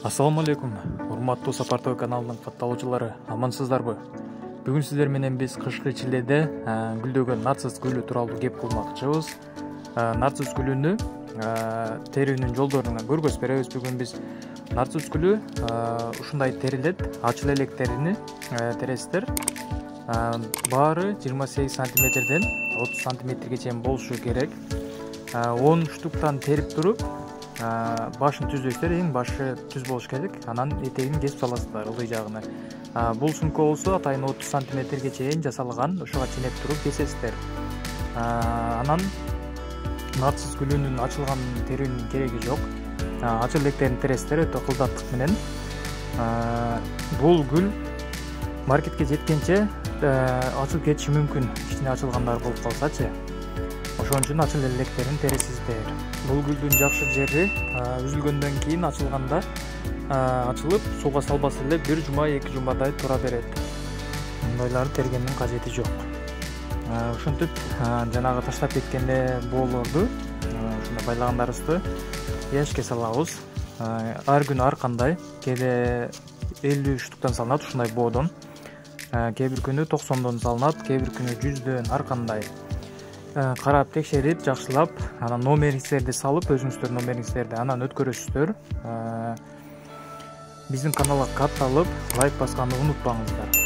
Ассаламу алейкум, урматтуу Сапар ТВ каналынын катталуучулары, амансыздарбы? Бүгүн сиздер менен биз кышкы Чиледе гүлдөгөн нарцисс гүлү тууралуу кеп кылмакчыбыз. Нарцисс гүлүнү терүүнүн жолдорун көргөзүп беребиз. Бүгүн биз нарцисс гүлү ушундай терилет, ачыл электерини тересиздер. Баары 28 сантиметрден 30 сантиметрге чейин болушу керек. 10 штуктан терип туруп, башын түздөйсүздөр, эң башы түз болуш керек. Анан этегин кесип саласыздар ылдый жагына. Бул сумка болсо атайын 30 сантиметрге чейин жасалган, ошого ченеп туруп кесесиздер. Анан нарцисс гүлүнүн ачылган терүүнүн кереги жок. Ачыл электерин тересиздер өтө кылдаттык менен. Бул гүл маркетке жеткенче ачылып кетиши мүмкүн. Кичине ачылгандар болуп калсачы. Ошон үчүн ачыл электерин тересиздер. Бул гүлдүн жакшы жери үзүлгөндөн кийин ачылганда ачылып, сууга салбаса эле 1 жума 2 жумадай тура берет. Мындайларды тергендин кажети жок. Ошентип жанагы таштап кеткен боолорду ушундай байлагандарыбызды яшикке салабыз. Ар күнү ар кандай, кээде 50 штуктан салынат ушундай боодон. Кээ бир күнү 90дон салынат, кээ бир күнү 100дөн, ар кандай. Карап текшерип, жакшылап, анан номериңиздерди салып, өзүңүздөр номериңиздерди анан өткөрөсүздөр. Биздин каналга катталып, лайк басканды унутпаңыздар.